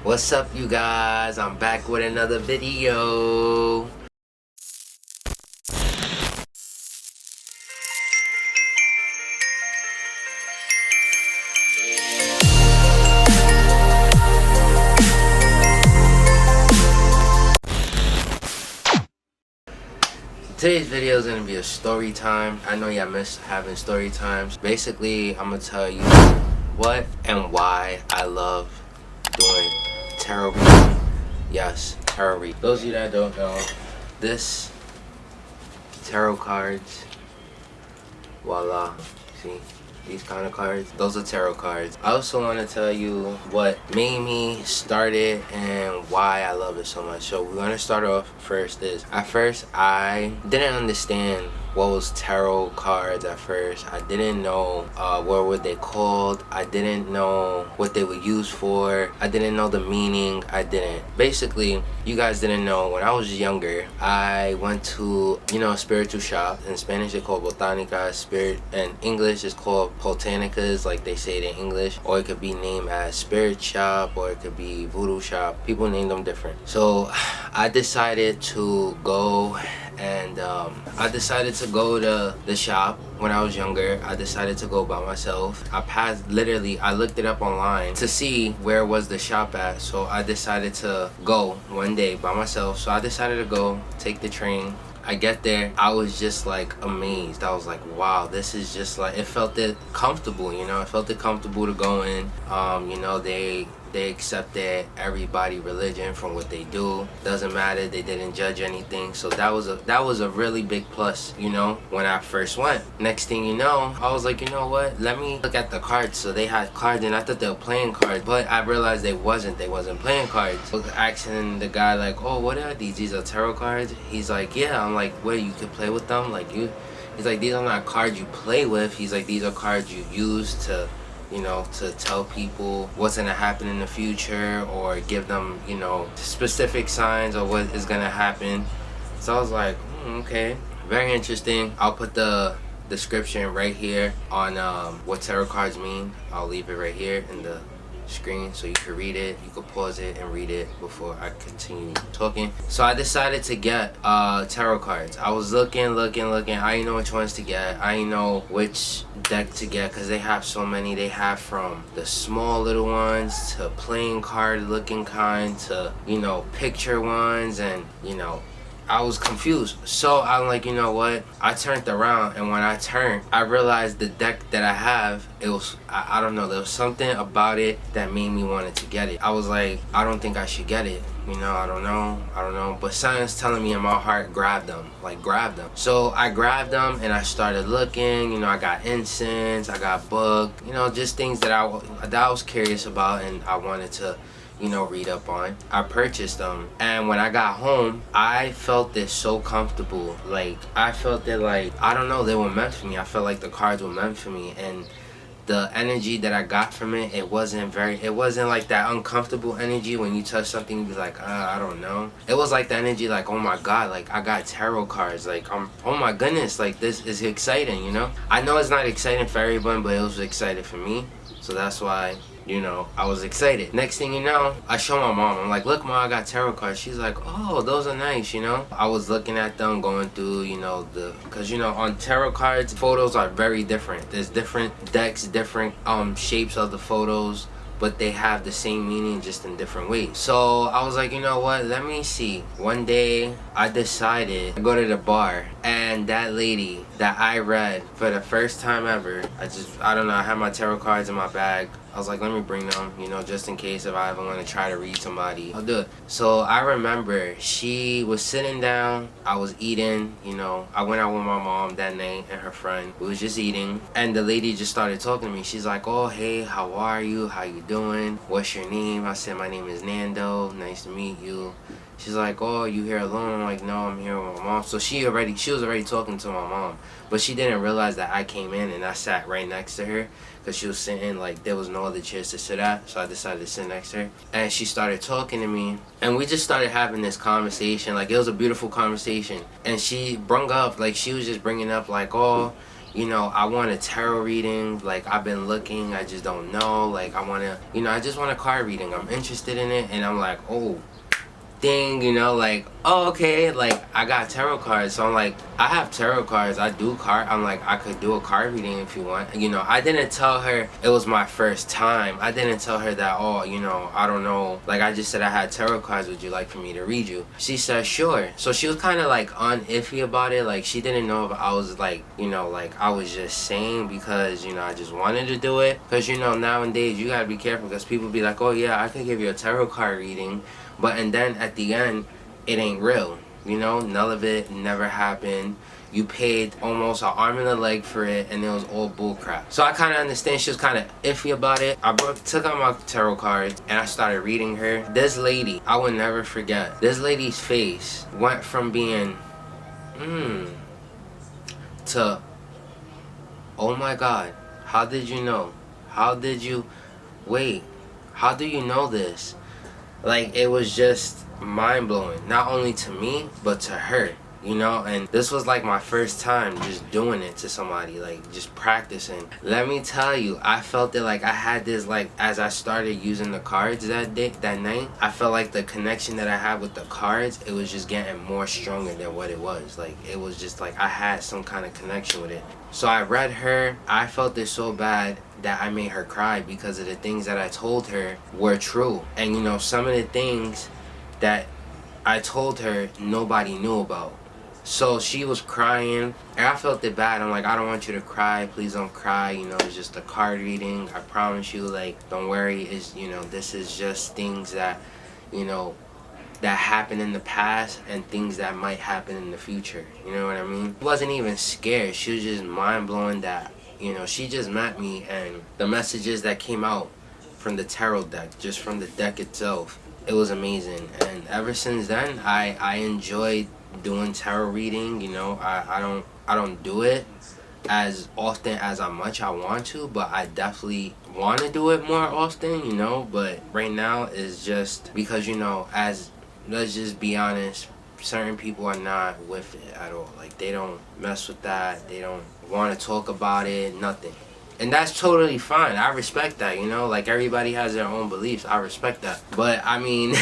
What's up, you guys? I'm back with another video. Today's video is gonna be a story time. I know y'all miss having story times. Basically, I'm gonna tell you what and why I love doing tarot reading. Yes, tarot reading. Those of you that don't know, this tarot cards, voila, see? These kind of cards, those are tarot cards. I also want to tell you what made me start it and why I love it so much. So we're going to start off first is, at first I didn't understand what was tarot cards at first. I didn't know what were they called. I didn't know what they were used for. I didn't know the meaning. I didn't. Basically, you guys didn't know, when I was younger, I went to, a spiritual shop. In Spanish it's called botanica, spirit, and English is called botanicas, like they say it in English, or it could be named as spirit shop, or it could be voodoo shop. People name them different. So I decided to go and I decided to go to the shop when I was younger. I decided to go by myself. I looked it up online to see where was the shop at. So I decided to go one day by myself. So I decided to go, take the train. I get there, I was just like amazed. I was like, wow, this is just like, it felt comfortable, it felt comfortable to go in. They accepted everybody religion from what they do. Doesn't matter, they didn't judge anything. So that was a really big plus, when I first went. Next thing you know, I was like, you know what, let me look at the cards. So they had cards and I thought they were playing cards, but I realized they wasn't playing cards. I was asking the guy like, oh, what are these? These are tarot cards? He's like, yeah. I'm like, what, you could play with them? He's like, these are not cards you play with. He's like, these are cards you use to to tell people what's gonna happen in the future, or give them, specific signs of what is gonna happen. So I was like, okay, very interesting. I'll put the description right here on what tarot cards mean. I'll leave it right here in the screen so you can read it. You can pause it and read it before I continue talking. So I decided to get tarot cards. I was looking. I didn't know which ones to get. I didn't know which deck to get because they have so many. They have from the small little ones to playing card looking kind to picture ones, and I was confused. So I'm like, you know what? I turned around, and when I turned, I realized the deck that I have, it was, I don't know, there was something about it that made me want to get it. I was like, I don't think I should get it. I don't know. But something's telling me in my heart, grab them. So I grabbed them and I started looking. I got incense, I got book, just things that I was curious about and I wanted to read up on. I purchased them, and when I got home, I felt this so comfortable. Like, I felt that, like, I don't know, they were meant for me. I felt like the cards were meant for me, and the energy that I got from it, it wasn't like that uncomfortable energy when you touch something, you be like, I don't know. It was like the energy, like, oh my god, like, I got tarot cards, like, oh my goodness, like, this is exciting, I know it's not exciting for everyone, but it was exciting for me, so that's why I was excited. Next thing you know, I show my mom. I'm like, look, Mom, I got tarot cards. She's like, oh, those are nice, I was looking at them, going through, because, on tarot cards, photos are very different. There's different decks, different shapes of the photos, but they have the same meaning, just in different ways. So I was like, you know what, let me see. One day, I decided to go to the bar, and that lady that I read for the first time ever, I don't know, I had my tarot cards in my bag. I was like, let me bring them, just in case if I ever want to try to read somebody, I'll do it. So I remember she was sitting down, I was eating, I went out with my mom that night and her friend. We was just eating, and the lady just started talking to me. She's like, oh, hey, how are you? How you doing? What's your name? I said, my name is Nando. Nice to meet you. She's like, oh, you here alone? I'm like, no, I'm here with my mom. So she was already talking to my mom, but she didn't realize that I came in and I sat right next to her, because she was sitting, like, there was no other chairs to sit at, so I decided to sit next to her. And she started talking to me, and we just started having this conversation. Like, it was a beautiful conversation. And she brung up, like, she was just bringing up, like, oh, you know, I want a tarot reading. Like, I've been looking, I just don't know. Like, I want to, you know, I just want a card reading. I'm interested in it, and I'm like, oh, ding, you know, like, oh, okay, like, I got tarot cards. So I'm like, I have tarot cards, I do card, I'm like, I could do a card reading if you want. You know, I didn't tell her it was my first time. I didn't tell her that, oh, you know, I don't know, like, I just said I had tarot cards, would you like for me to read you? She said sure. So she was kind of like iffy about it. Like, she didn't know if I was like, you know, like, I was just saying because, you know, I just wanted to do it. Because, you know, nowadays you gotta be careful, because people be like, oh yeah, I could give you a tarot card reading, but and then at the end it ain't real. You know, none of it never happened. You paid almost an arm and a leg for it, and it was all bull crap. So I kind of understand she was kind of iffy about it. I took out my tarot cards and I started reading her. This lady, I will never forget. This lady's face went from being to, oh my God, how did you know? How did you, wait, how do you know this? Like, it was just mind-blowing, not only to me but to her, you know. And this was like my first time just doing it to somebody, like just practicing. Let me tell you, I felt it, like I had this, like, as I started using the cards that night, I felt like the connection that I had with the cards, it was just getting more stronger than what it was. Like, it was just like I had some kind of connection with it. So I read her. I felt it so bad that I made her cry, because of the things that I told her were true. And, you know, some of the things that I told her nobody knew about. So she was crying, and I felt it bad. I'm like, I don't want you to cry, please don't cry, you know, it's just a card reading, I promise you, like, don't worry, it's, you know, this is just things that, you know, that happened in the past and things that might happen in the future, you know what I mean? She wasn't even scared, she was just mind-blowing that, you know, she just met me, and the messages that came out from the tarot deck, just from the deck itself, it was amazing. And ever since then, I enjoyed doing tarot reading. You know, I don't do it as often as I want to, but I definitely want to do it more often, you know. But right now is just because, you know, as, let's just be honest, certain people are not with it at all. Like, they don't mess with that, they don't want to talk about it, nothing. And that's totally fine. I respect that, you know? Like, everybody has their own beliefs. I respect that. But, I mean,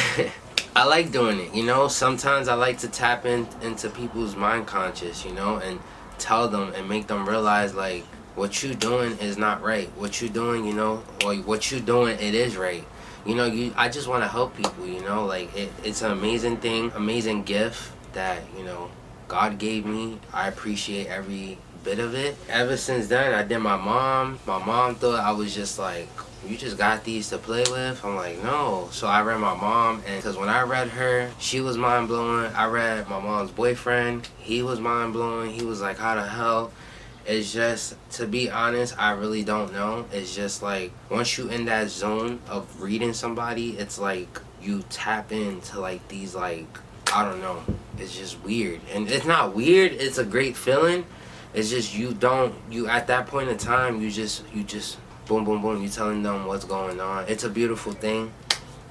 I like doing it, you know? Sometimes I like to tap into people's mind conscious, you know? And tell them and make them realize, like, what you doing is not right. What you doing, you know? Or what you doing, it is right. You know, I just want to help people, you know? Like, it's an amazing thing, amazing gift that, you know, God gave me. I appreciate every bit of it. Ever since then, I did my mom. My mom thought I was just like, you just got these to play with? I'm like, no. So I read my mom, and because when I read her, she was mind-blowing. I read my mom's boyfriend. He was mind-blowing. He was like, how the hell? It's just, to be honest, I really don't know. It's just like, once you in that zone of reading somebody, it's like you tap into like these, like, I don't know. It's just weird. And it's not weird. It's a great feeling. It's just you at that point in time, you just boom, boom, boom, you telling them what's going on. It's a beautiful thing.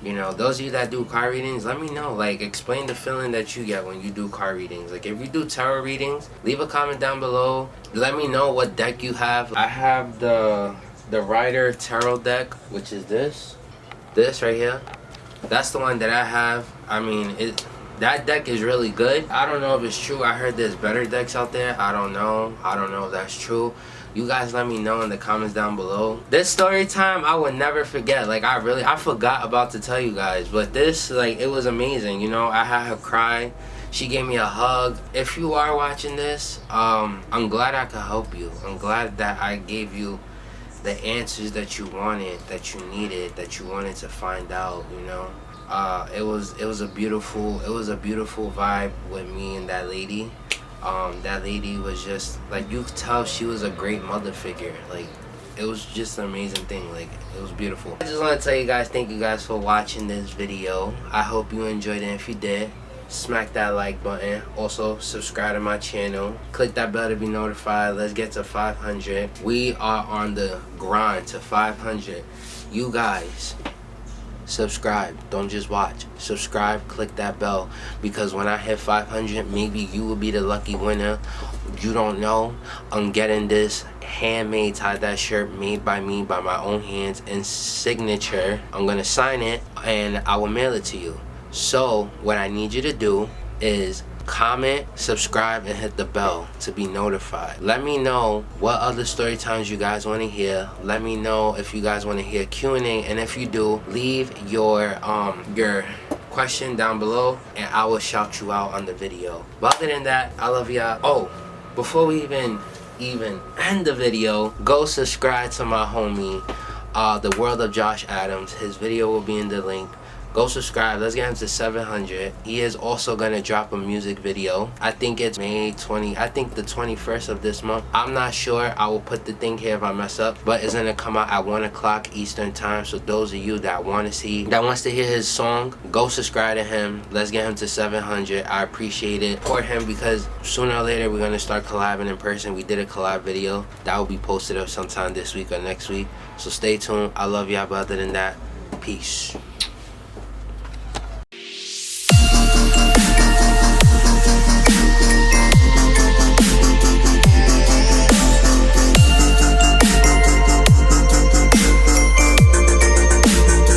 You know, those of you that do card readings, let me know. Like, explain the feeling that you get when you do card readings. Like, if you do tarot readings, leave a comment down below. Let me know what deck you have. I have the Rider Tarot deck, which is this right here. That's the one that I have. I mean, that deck is really good. I don't know if it's true. I heard there's better decks out there. I don't know if that's true. You guys let me know in the comments down below. This story time, I would never forget. Like, I forgot about to tell you guys. But this, like, it was amazing. You know, I had her cry. She gave me a hug. If you are watching this, I'm glad I could help you. I'm glad that I gave you the answers that you wanted, that you needed, that you wanted to find out, you know. It was a beautiful vibe with me and that lady. That lady was just, like, you could tell she was a great mother figure. Like, it was just an amazing thing. Like, it was beautiful. I just want to tell you guys, thank you guys for watching this video. I hope you enjoyed it. If you did, smack that like button. Also, subscribe to my channel. Click that bell to be notified. Let's get to 500. We are on the grind to 500. You guys, subscribe. Don't just watch. Subscribe, click that bell, because when I hit 500, maybe you will be the lucky winner. You don't know. I'm getting this handmade tie-dye shirt made by me, by my own hands, and signature. I'm gonna sign it and I will mail it to you. So what I need you to do is comment, subscribe, and hit the bell to be notified. Let me know what other story times you guys want to hear. Let me know if you guys want to hear Q&A, and if you do, leave your question down below and I will shout you out on the video. But other than that, I love y'all. Oh, before we even end the video, go subscribe to my homie, The World of Josh Adams. His video will be in the link. Go subscribe. Let's get him to 700. He is also gonna drop a music video. I think it's May 20. I think the 21st of this month. I'm not sure. I will put the thing here if I mess up. But it's gonna come out at 1 o'clock Eastern time. So those of you that wants to hear his song, go subscribe to him. Let's get him to 700. I appreciate it for him, because sooner or later we're gonna start collabing in person. We did a collab video that will be posted up sometime this week or next week. So stay tuned. I love y'all. But other than that, peace.